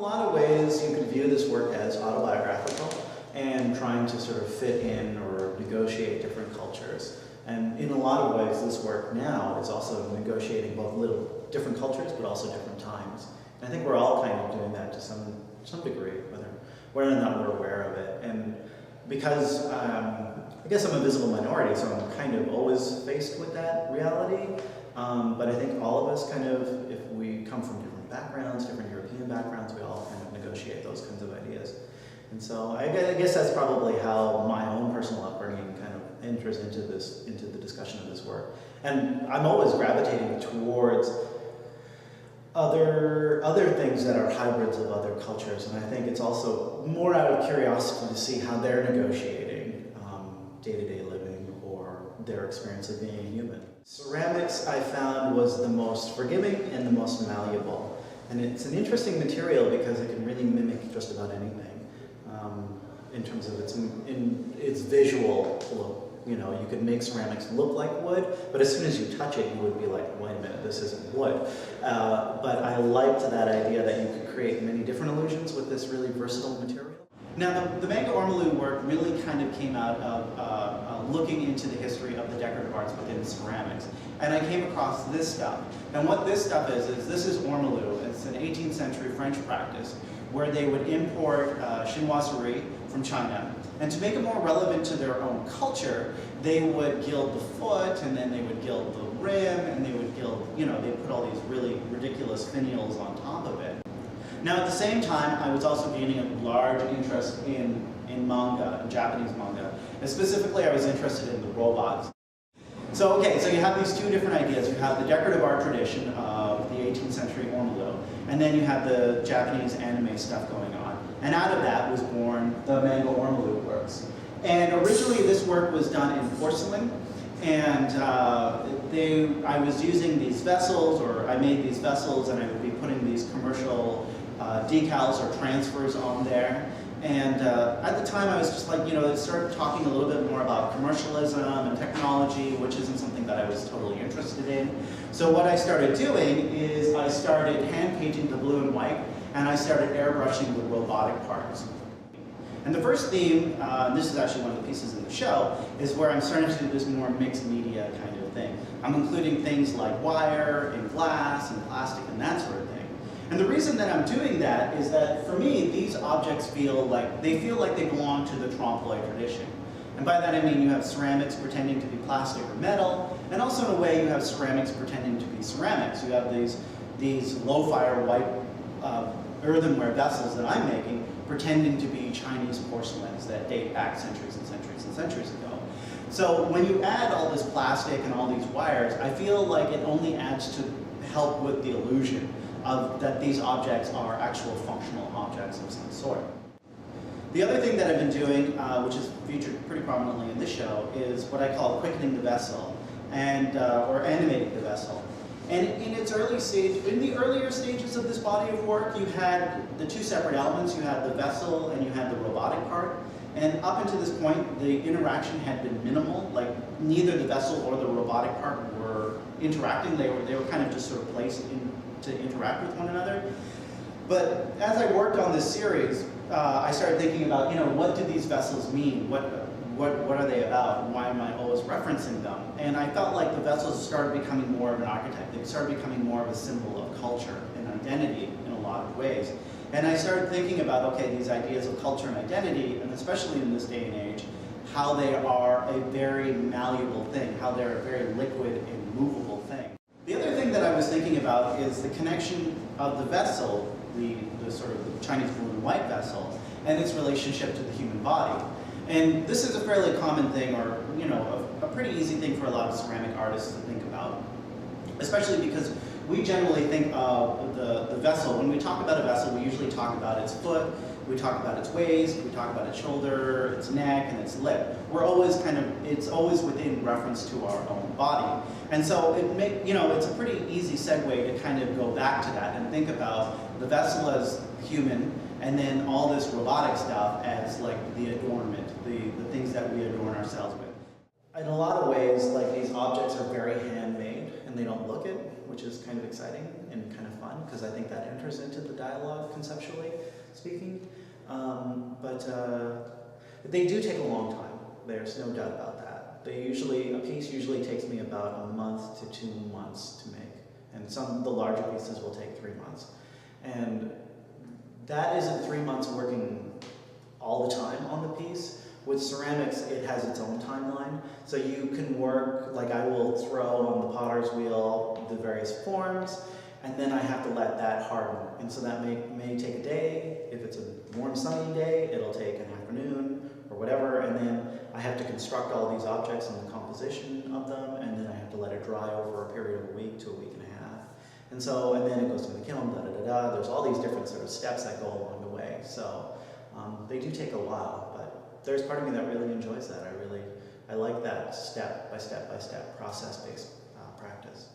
lot of ways you could view this work as autobiographical and trying to sort of fit in or negotiate different cultures. And in a lot of ways, this work now is also negotiating both little different cultures, but also different times. And I think we're all kind of doing that to some degree, whether or not we're aware of it. And because I guess I'm a visible minority, so I'm kind of always faced with that reality. But I think all of us kind of, if we come from different backgrounds, different European backgrounds, we all kind of negotiate those kinds of ideas. And so I guess that's probably how my own personal upbringing kind of enters into the discussion of this work. And I'm always gravitating towards other things that are hybrids of other cultures, and I think it's also more out of curiosity to see how they're negotiating day-to-day living or their experience of being a human. Ceramics, I found, was the most forgiving and the most malleable. And it's an interesting material because it can really mimic just about anything in terms of its visual look. You know, you could make ceramics look like wood, but as soon as you touch it, you would be like, wait a minute, this isn't wood. But I liked that idea that you could create many different illusions with this really versatile material. Now, the Manga Ormolu work really kind of came out of looking into the history of the decorative arts within ceramics. And I came across this stuff. And what this stuff is this is Ormolu. It's an 18th century French practice where they would import chinoiserie from China. And to make it more relevant to their own culture, they would gild the foot, and then they would gild the rim, and they would gild, you know, they'd put all these really ridiculous finials on top of it. Now, at the same time, I was also gaining a large interest in manga, in Japanese manga. And specifically, I was interested in the robots. So, okay, so you have these two different ideas. You have the decorative art tradition of the 18th century Ormolu, and then you have the Japanese anime stuff going on. And out of that was born the Manga Ormolu works. And originally, this work was done in porcelain, and I was using these vessels, or I made these vessels, and I would be putting these commercial decals or transfers on there. And at the time, I was just like, you know, I started talking a little bit more about commercialism and technology, which isn't something that I was totally interested in. So what I started doing is I started hand painting the blue and white, and I started airbrushing the robotic parts. And the first theme, this is actually one of the pieces in the show, is where I'm starting to do this more mixed media kind of thing. I'm including things like wire and glass and plastic and that sort of thing. And the reason that I'm doing that is that, for me, these objects feel like they belong to the trompe-l'oeil tradition. And by that I mean you have ceramics pretending to be plastic or metal, and also in a way you have ceramics pretending to be ceramics. You have these low-fire white earthenware vessels that I'm making pretending to be Chinese porcelains that date back centuries and centuries and centuries ago. So when you add all this plastic and all these wires, I feel like it only adds to help with the illusion of that these objects are actual functional objects of some sort. The other thing that I've been doing, which is featured pretty prominently in this show, is what I call quickening the vessel, and or animating the vessel. And in its early stage, in the earlier stages of this body of work, you had the two separate elements. You had the vessel and you had the robotic part. And up until this point, the interaction had been minimal. Like, neither the vessel or the robotic part were interacting. They were kind of just sort of placed in to interact with one another. But as I worked on this series, I started thinking about, you know, what do these vessels mean? What are they about? Why am I always referencing them? And I felt like the vessels started becoming more of an archetype. They started becoming more of a symbol of culture and identity in a lot of ways. And I started thinking about, okay, these ideas of culture and identity, and especially in this day and age, how they are a very malleable thing, how they're a very liquid and movable thing. The other thing that I was thinking about is the connection of the vessel, the sort of the Chinese blue and white vessel, and its relationship to the human body. And this is a fairly common thing, or, you know, a pretty easy thing for a lot of ceramic artists to think about, especially because we generally think of the vessel. When we talk about a vessel, we usually talk about its foot, we talk about its waist, we talk about its shoulder, its neck, and its lip. We're always it's always within reference to our own body. And so it's a pretty easy segue to kind of go back to that and think about the vessel as human, and then all this robotic stuff as like the adornment, the things that we adorn ourselves with. In a lot of ways, like, these objects are very handmade and they don't look it. which is kind of exciting and kind of fun because I think that enters into the dialogue conceptually speaking. But they do take a long time. There's no doubt about that. A piece usually takes me about a month to 2 months to make, and the larger pieces will take 3 months. And that isn't 3 months working all the time on the piece. With ceramics, it has its own timeline. So you can work, like I will throw on the potter's wheel the various forms, and then I have to let that harden. And so that may take a day. If it's a warm, sunny day, it'll take an afternoon or whatever. And then I have to construct all these objects and the composition of them, and then I have to let it dry over a period of a week to a week and a half. And then it goes to the kiln, da-da-da-da. There's all these different sort of steps that go along the way. So they do take a while, but there's part of me that really enjoys that. I like that step by step by step process-based practice.